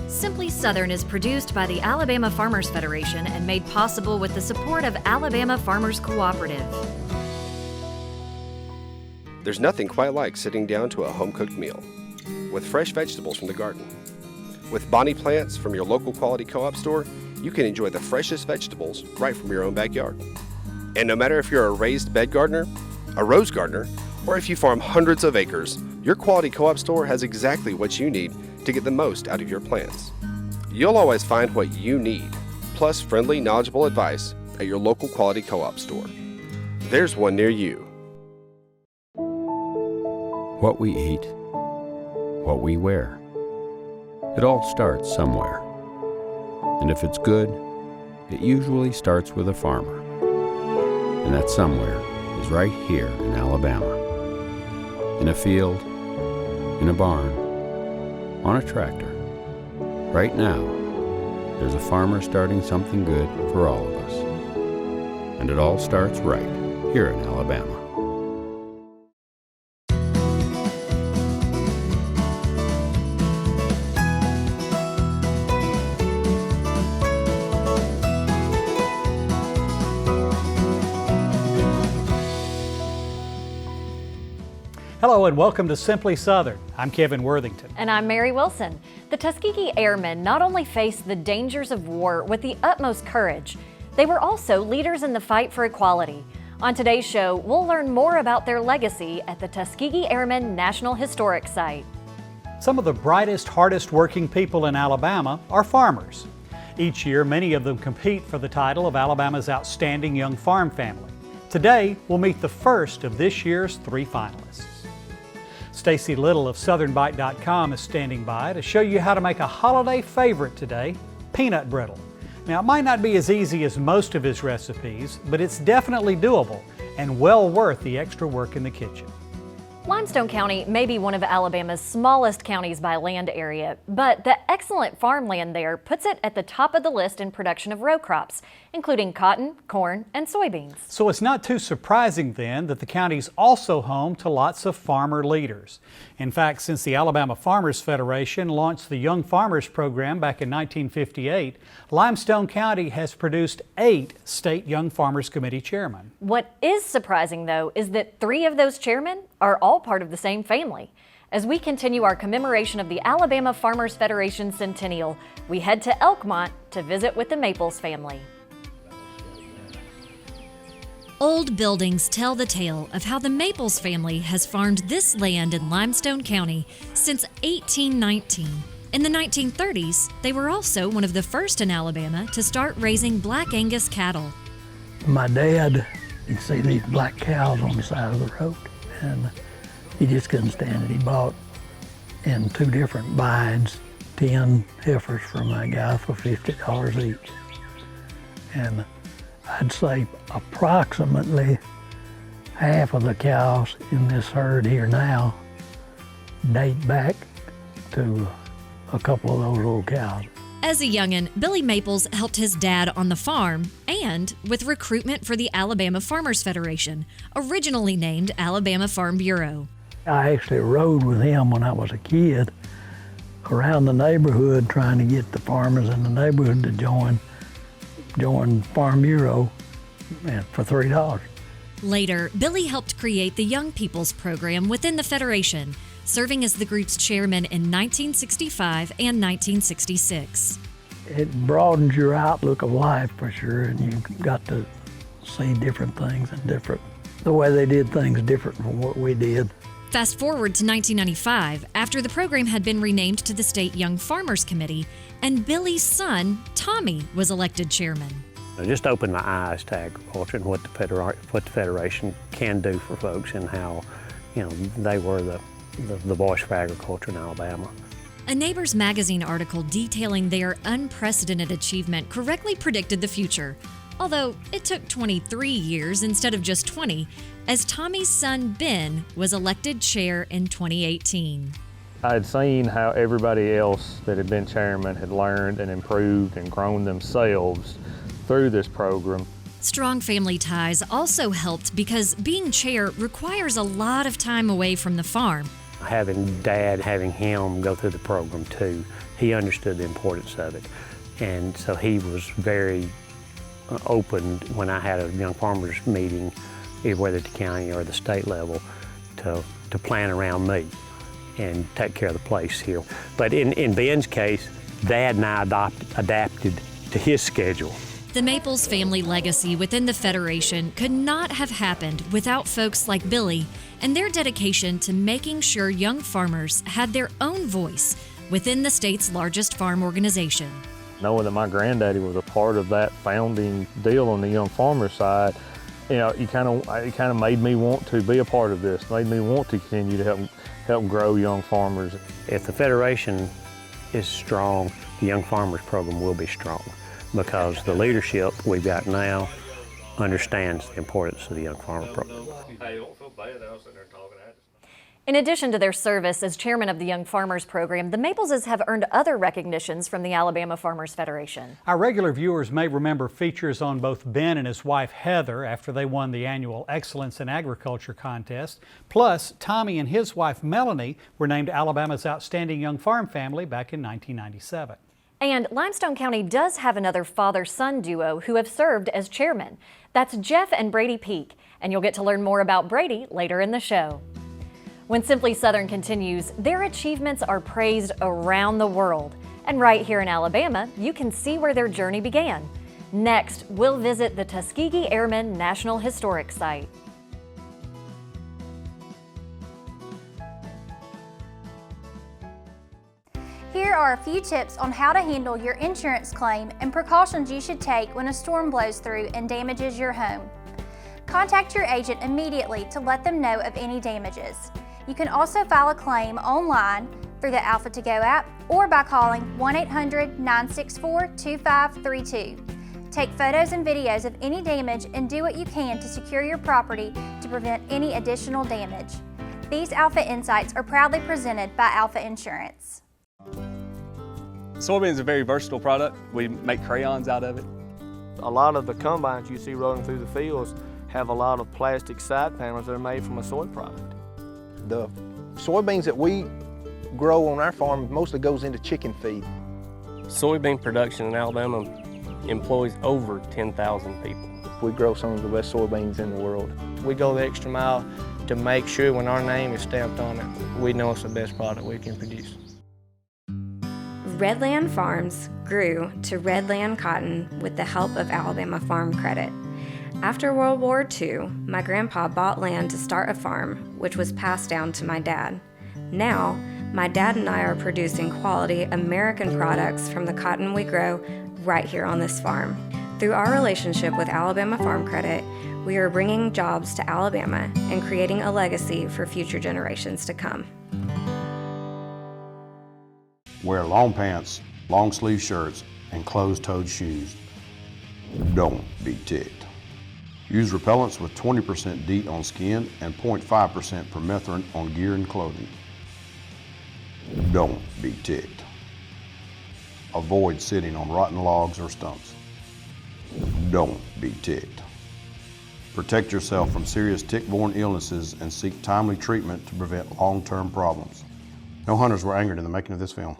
Simply Southern is produced by the Alabama Farmers Federation and made possible with the support of Alabama Farmers Cooperative. There's nothing quite like sitting down to a home-cooked meal with fresh vegetables from the garden. With Bonnie plants from your local quality co-op store, you can enjoy the freshest vegetables right from your own backyard. And no matter if you're a raised bed gardener, a rose gardener, or if you farm hundreds of acres, your quality co-op store has exactly what you need to get the most out of your plants. You'll always find what you need, plus friendly, knowledgeable advice at your local quality co-op store. There's one near you. What we eat, what we wear. It all starts somewhere. And if it's good, it usually starts with a farmer. And that somewhere is right here in Alabama. In a field, in a barn, on a tractor. Right now, there's a farmer starting something good for all of us. And it all starts right here in Alabama. Hello and welcome to Simply Southern. I'm Kevin Worthington. And I'm Mary Wilson. The Tuskegee Airmen not only faced the dangers of war with the utmost courage, they were also leaders in the fight for equality. On today's show, we'll learn more about their legacy at the Tuskegee Airmen National Historic Site. Some of the brightest, hardest working people in Alabama are farmers. Each year, many of them compete for the title of Alabama's Outstanding Young Farm Family. Today, we'll meet the first of this year's 3 finalists. Stacy Little of SouthernBite.com is standing by to show you how to make a holiday favorite today, peanut brittle. Now, it might not be as easy as most of his recipes, but it's definitely doable and well worth the extra work in the kitchen. Limestone County may be one of Alabama's smallest counties by land area, but the excellent farmland there puts it at the top of the list in production of row crops, including cotton, corn, and soybeans. So it's not too surprising then that the county's also home to lots of farmer leaders. In fact, since the Alabama Farmers Federation launched the Young Farmers Program back in 1958, Limestone County has produced 8 state Young Farmers Committee chairmen. What is surprising, though, is that 3 of those chairmen are all part of the same family. As we continue our commemoration of the Alabama Farmers Federation Centennial, we head to Elkmont to visit with the Maples family. Old buildings tell the tale of how the Maples family has farmed this land in Limestone County since 1819. In the 1930s, they were also one of the first in Alabama to start raising Black Angus cattle. My dad, you'd see these black cows on the side of the road, and he just couldn't stand it. He bought in 2 different binds 10 heifers from that guy for $50 each. And I'd say approximately half of the cows in this herd here now date back to a couple of those old cows. As a youngin', Billy Maples helped his dad on the farm and with recruitment for the Alabama Farmers Federation, originally named Alabama Farm Bureau. I actually rode with him when I was a kid around the neighborhood trying to get the farmers in the neighborhood to join Farm Bureau for $3. Later, Billy helped create the Young People's Program within the Federation, serving as the group's chairman in 1965 and 1966. It broadens your outlook of life for sure, and you got to see different things and the way they did things different from what we did. Fast forward to 1995, after the program had been renamed to the State Young Farmers Committee, and Billy's son, Tommy, was elected chairman. It just opened my eyes to agriculture and what the Federation can do for folks and how, they were the voice for agriculture in Alabama. A Neighbors Magazine article detailing their unprecedented achievement correctly predicted the future, although it took 23 years instead of just 20, as Tommy's son Ben was elected chair in 2018. I had seen how everybody else that had been chairman had learned and improved and grown themselves through this program. Strong family ties also helped because being chair requires a lot of time away from the farm. Having Dad, having him go through the program too, he understood the importance of it. And so he was very open when I had a young farmers meeting, either whether at the county or the state level, to plan around me and take care of the place here. But in Ben's case, Dad and I adapted to his schedule. The Maples family legacy within the Federation could not have happened without folks like Billy and their dedication to making sure young farmers had their own voice within the state's largest farm organization. Knowing that my granddaddy was a part of that founding deal on the young farmer side, you know, it kind of made me want to be a part of this, made me want to continue to help grow young farmers. If the Federation is strong, the Young Farmers Program will be strong, because the leadership we've got now understands the importance of the Young Farmer Program. In addition to their service as chairman of the Young Farmers Program, the Mapleses have earned other recognitions from the Alabama Farmers Federation. Our regular viewers may remember features on both Ben and his wife Heather after they won the annual Excellence in Agriculture contest. Plus, Tommy and his wife Melanie were named Alabama's Outstanding Young Farm Family back in 1997. And Limestone County does have another father-son duo who have served as chairmen. That's Jeff and Brady Peak, and you'll get to learn more about Brady later in the show. When Simply Southern continues, their achievements are praised around the world. And right here in Alabama, you can see where their journey began. Next, we'll visit the Tuskegee Airmen National Historic Site. Here are a few tips on how to handle your insurance claim and precautions you should take when a storm blows through and damages your home. Contact your agent immediately to let them know of any damages. You can also file a claim online through the Alpha To Go app or by calling 1-800-964-2532. Take photos and videos of any damage and do what you can to secure your property to prevent any additional damage. These Alpha Insights are proudly presented by Alpha Insurance. Soybean is a very versatile product. We make crayons out of it. A lot of the combines you see rolling through the fields have a lot of plastic side panels that are made from a soy product. The soybeans that we grow on our farm mostly goes into chicken feed. Soybean production in Alabama employs over 10,000 people. We grow some of the best soybeans in the world. We go the extra mile to make sure when our name is stamped on it, we know it's the best product we can produce. Redland Farms grew to Redland Cotton with the help of Alabama Farm Credit. After World War II, my grandpa bought land to start a farm, which was passed down to my dad. Now, my dad and I are producing quality American products from the cotton we grow right here on this farm. Through our relationship with Alabama Farm Credit, we are bringing jobs to Alabama and creating a legacy for future generations to come. Wear long pants, long sleeve shirts, and closed-toed shoes. Don't be ticked. Use repellents with 20% DEET on skin and 0.5% permethrin on gear and clothing. Don't be ticked. Avoid sitting on rotten logs or stumps. Don't be ticked. Protect yourself from serious tick-borne illnesses and seek timely treatment to prevent long-term problems. No hunters were angered in the making of this film.